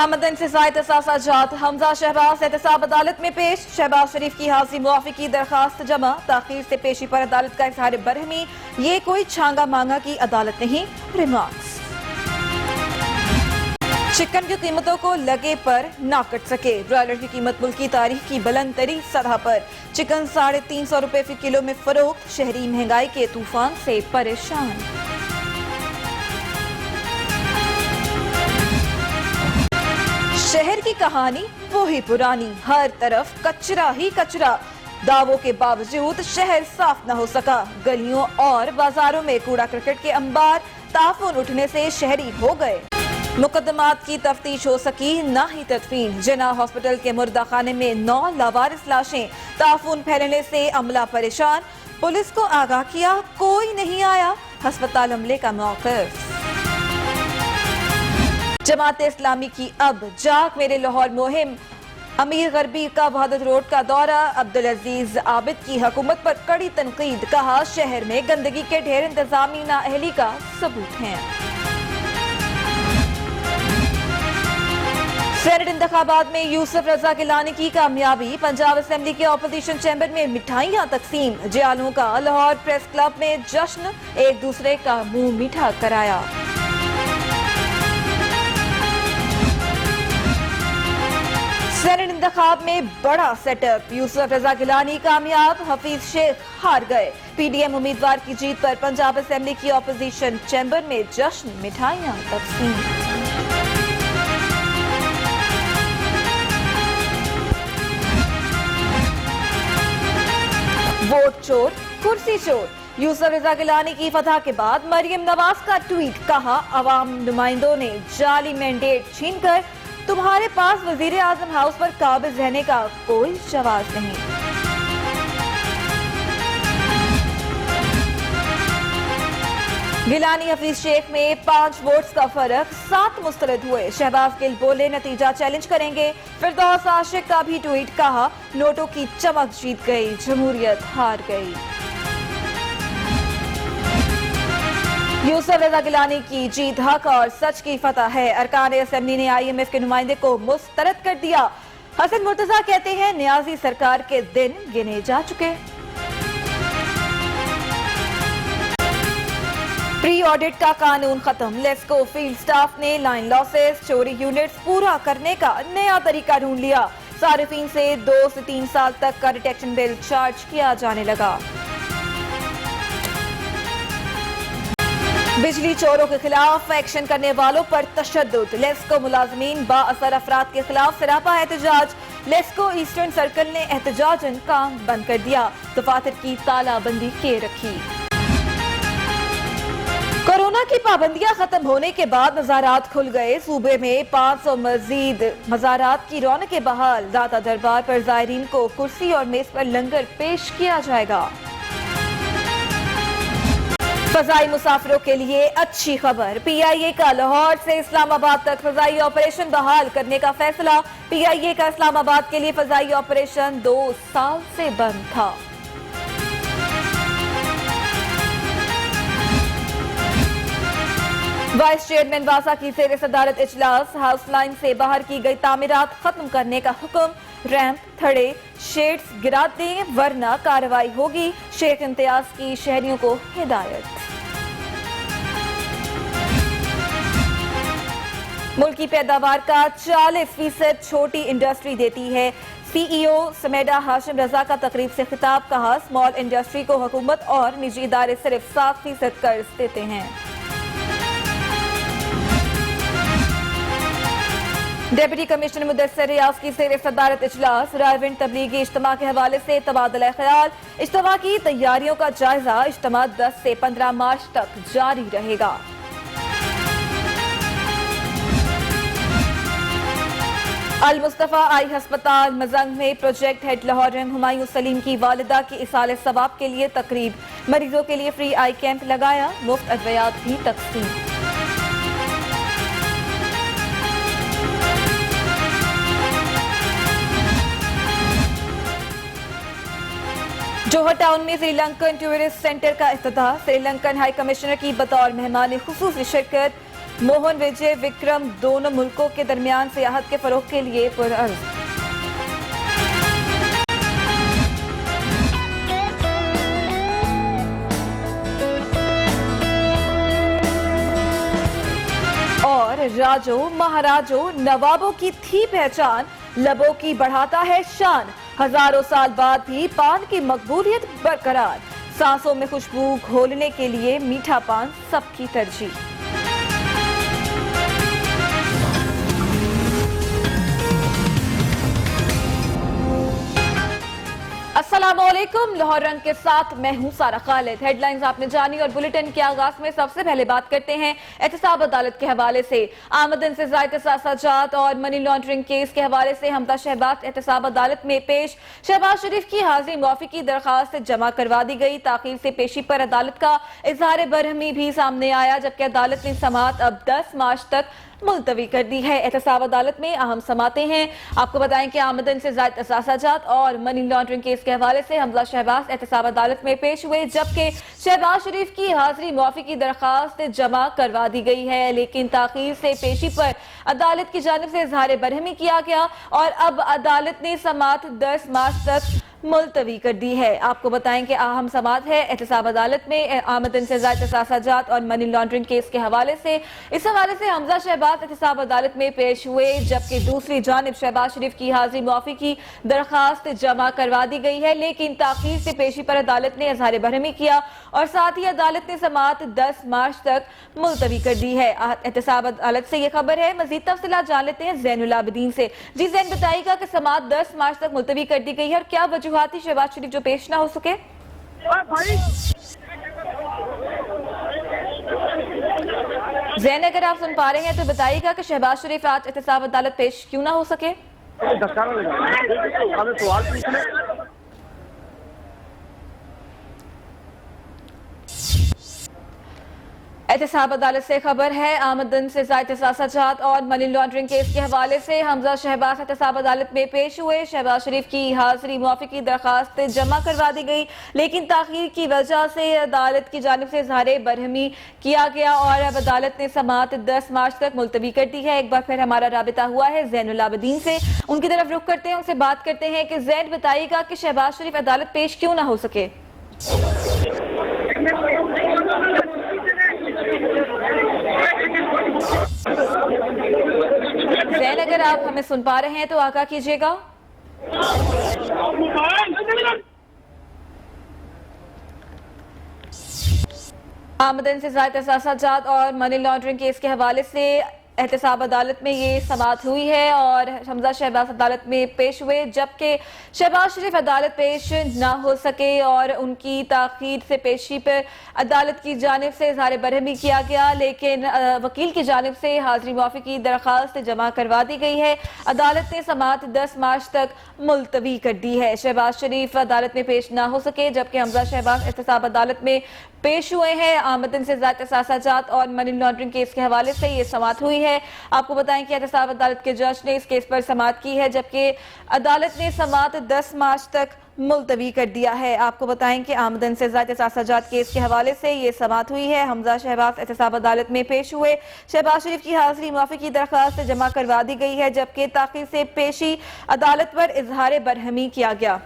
आमदन से ज़ायद एहसासात हमजा शहबाज एहतसाब अदालत में पेश। शहबाज शरीफ की हाजिरी मुआफ़ी की दरखास्त जमा। ताख़ीर से पेशी पर अदालत का इज़हार बरहमी। ये कोई छांगा मांगा की अदालत नहीं। रिमार्क्स। चिकन की कीमतों को लगे पर ना कट सके। ब्रॉयलर की कीमत मुल्क की तारीख की बुलंद तरीन सतह पर। चिकन 350 रुपए फी किलो में फरोख्त। शहरी महंगाई के तूफान से परेशान। शहर की कहानी वो ही पुरानी, हर तरफ कचरा ही कचरा। दावों के बावजूद शहर साफ न हो सका। गलियों और बाजारों में कूड़ा करकट के अंबार। ताफून उठने से शहरी हो गए। मुकदमात की तफ्तीश हो सकी ना ही तदफीन। जिना हॉस्पिटल के मुर्दा खाने में 9 लावारिस लाशें। ताफून फैलने से अमला परेशान। पुलिस को आगाह किया, कोई नहीं आया। अस्पताल अमले का मौक़िफ़। जमात इस्लामी की अब जाग मेरे लाहौर मुहिम। अमीर गरबी का वहादत रोड का दौरा। अब्दुल अजीज आबिद की हुकूमत पर कड़ी तनकीद। कहा, शहर में गंदगी के ढेर इंतजामी नाअहली का सबूत हैं। सेनेट इंतखाबात में यूसुफ रजा गिलानी की कामयाबी। पंजाब असेंबली के ऑपोजिशन चैम्बर में मिठाइयां तकसीम। जियालों का लाहौर प्रेस क्लब में जश्न। एक दूसरे का मुंह मीठा कराया। सेनेट इंतखाब में बड़ा सेटअप। यूसुफ रजा गिलानी कामयाब, हफीज शेख हार गए। पीडीएम उम्मीदवार की जीत पर पंजाब असेंबली की ऑपोजिशन चैम्बर में जश्न, मिठाइयां तकसीम। वोट चोर कुर्सी चोर। यूसुफ रजा गिलानी की फतह के बाद मरियम नवाज का ट्वीट। कहा, अवाम नुमाइंदों ने जाली मैंडेट छीनकर तुम्हारे पास वजीर आजम हाउस पर काबिज रहने का कोई जवाब नहीं। गिलानी हफीज शेख में 5 वोट्स का फर्क, 7 मुस्तरद हुए। शहबाज गिल बोले, नतीजा चैलेंज करेंगे। फिरदौस आशिक का भी ट्वीट। कहा, नोटों की चमक जीत गई, जमहूरियत हार गई। यूसुफ रजा गिलानी की जीत हक और सच की फतह है। अरकान असेंबली ने IMF के नुमाइंदे को मुस्तरद कर दिया। हसन मुर्तजा कहते हैं, नियाजी सरकार के दिन गिने जा चुके। प्री ऑडिट का कानून खत्म। लेस्को फील्ड स्टाफ ने लाइन लॉसेस, चोरी यूनिट्स पूरा करने का नया तरीका ढूंढ लिया। सारिफीन से 2 से 3 साल तक का डिटेक्शन बिल चार्ज किया जाने लगा। बिजली चोरों के खिलाफ एक्शन करने वालों पर तशद्दुद। लेस्को मुलाजमीन बाअसर अफराद के खिलाफ सरापा एहतजाज। लेस्को ईस्टर्न सर्कल ने एहतजाजन काम बंद कर दिया। दफातर की तालाबंदी के रखी। कोरोना की पाबंदियां खत्म होने के बाद मज़ारात खुल गए। सूबे में 500 मजीद मज़ारात की रौनकें बहाल। दाता दरबार पर ज़ायरीन को कुर्सी और मेज पर लंगर पेश किया जाएगा। फजाई मुसाफिरों के लिए अच्छी खबर। PIA का लाहौर से इस्लामाबाद तक फजाई ऑपरेशन बहाल करने का फैसला। PIA का इस्लामाबाद के लिए फजाई ऑपरेशन 2 साल से बंद था। वाइस चेयरमैन वासा की ज़ेर सदारत इजलास। हाउस लाइन से बाहर की गई तामीरात खत्म करने का हुक्म। रैंप, थड़े, शेड्स गिरा दें वरना कार्रवाई होगी। शेख इम्तियाज की शहरियों को हिदायत। मुल्क की पैदावार का 40% छोटी इंडस्ट्री देती है। CEO समेडा हाशिम रजा का तकरीब से खिताब। कहा, स्मॉल इंडस्ट्री को हुकूमत और निजी इदारे सिर्फ 7% कर्ज देते हैं। डेप्यूटी कमिश्नर मुदस्सिर रियाज की ज़ेर सदारत इजलास। रायविंड तबलीगी इज्तिमा के हवाले से तबादला ख्याल। इज्तिमा की तैयारियों का जायजा। इज्तिमा 10 से 15 मार्च तक जारी रहेगा। अल मुस्तफा आई हस्पताल मजंग में प्रोजेक्ट हेड लाहौर रंग हुमायूं सलीम की वालिदा की इसाले सवाब के लिए तकरीब। मरीजों के लिए फ्री आई कैंप लगाया। मुफ्त अद्वियात भी तकसीम। जोहर टाउन में श्रीलंकन टूरिस्ट सेंटर का इफ्तिताह। श्रीलंकन हाई कमिश्नर की बतौर मेहमान खुसूसी शिरकत। मोहन विजय विक्रम दोनों मुल्कों के दरमियान सियाहत के फरोग के लिए पुरअज़्म। और राजो महाराजो नवाबों की थी पहचान, लबों की बढ़ाता है शान। हजारों साल बाद भी पान की मकबूलियत बरकरार, सांसों में खुशबू घोलने के लिए मीठा पान सबकी तरजीह। अस्सलामुअलैकुम, लाहौर रंग के साथ मैं हूं सारा खालिद। हेडलाइंस आपने जानी और बुलेटिन के आगाज में सबसे पहले बात करते हैं एहतसाब अदालत के हवाले से। आमदन से ज़ायद सासाजात और मनी लॉन्ड्रिंग केस के हवाले से हमजा शहबाज एहतसाब अदालत में पेश। शहबाज शरीफ की हाजिरी मुआफी की दरखास्त जमा करवा दी गई। ताखीर से पेशी पर अदालत का इजहार बरहमी भी सामने आया, जबकि अदालत ने समाअत अब 10 मार्च तक मुलतवी कर दी है। एहतसाब अदालत में अहम समातें हैं। आपको बताएं कि आमदन से ज़ायद असासाजात और मनी लॉन्ड्रिंग केस के हवाले से हमजा शहबाज एहतसाब अदालत में पेश हुए, जबकि शहबाज शरीफ की हाजिरी मुआफी की दरखास्त जमा करवा दी गई है, लेकिन ताखीर से पेशी पर अदालत की जानिब से इजहार बरहमी किया गया और अब अदालत ने समाअत 10 मार्च तक मुलतवी कर दी है। आपको बताएं कि अहम समाअत है एहतसाब अदालत में आमदन से ज़ायद असासाजात और मनी लॉन्ड्रिंग केस के हवाले से। इस हवाले से हमजा शहबाज एहतसाब अदालत में पेश हुए, जबकि दूसरी जानिब शहबाज शरीफ की हाजिरी मुआफी की दरखास्त जमा करवा दी गई है, लेकिन ताखीर से पेशी पर अदालत ने इजहार बरहमी किया और साथ ही अदालत ने समाअत 10 मार्च तक मुलतवी कर दी है। एहतसाब अदालत से ये खबर है। मजीद तफसीलात जान लेते हैं ज़ैनुल आबिदीन से। जी ज़ैन, बताइएगा कि समाअत 10 मार्च तक मुलतवी कर दी गई है और क्या वजूहात थी शहबाज शरीफ जो पेश ना हो सके? ज़ैन, अगर आप सुन पा रहे हैं तो बताइएगा कि शहबाज शरीफ आज एहतसाब अदालत पेश क्यों ना हो सके? एहतसाब अदालत से खबर है। आमदन से ज़ायद सासाजात और मनी लॉन्ड्रिंग केस के हवाले से हमजा शहबाज एहतसाब अदालत में पेश हुए। शहबाज शरीफ की हाजिरी मुआफी की दरखास्त जमा करवा दी गई, लेकिन ताखीर की वजह से अदालत की जानिब से इजहार बरहमी किया गया और अब अदालत ने समाअत 10 मार्च तक मुलतवी कर दी है। एक बार फिर हमारा राबिता हुआ है ज़ैनुल आबिदीन से, उनकी तरफ रुख करते हैं, उनसे बात करते हैं कि ज़ैन, बताइएगा कि शहबाज शरीफ अदालत पेश क्यों ना हो सके? ज़ैन, अगर आप हमें सुन पा रहे हैं तो आगाह कीजिएगा। आमदन से ज़ायद असासाजात और मनी लॉन्ड्रिंग केस के हवाले से एहतसाब अदालत में ये समाअत हुई है और हमजा शहबाज अदालत में पेश हुए, जबकि शहबाज शरीफ अदालत पेश ना हो सके और उनकी ताखीर से पेशी पर अदालत की जानिब से इजहार बरहमी किया गया, लेकिन वकील की जानिब से हाजिरी मुआफी की दरखास्त जमा करवा दी गई है। अदालत ने समाअत 10 मार्च तक मुलतवी कर दी है। शहबाज शरीफ अदालत में पेश ना हो सके, जबकि हमजा शहबाज एहतसाब अदालत में पेश हुए हैं। आमदन से ज़ायद असासाजात और मनी लॉन्ड्रिंग केस के हवाले से ये समाअत हुई है। आपको बताएं कि एहतसाब अदालत के जज ने इस केस पर समाअत की है, जबकि अदालत ने समाअत 10 मार्च तक मुलतवी कर दिया है। आपको बताएं कि आमदन से ज़ायद सासाजात केस के हवाले से ये समाअत हुई है। हमजा शहबाज एहतसाब अदालत में पेश हुए। शहबाज शरीफ की हाजिरी मुआफी की दरखास्त जमा करवा दी गई है, जबकि ताखीर से पेशी अदालत पर इजहार बरहमी किया गया।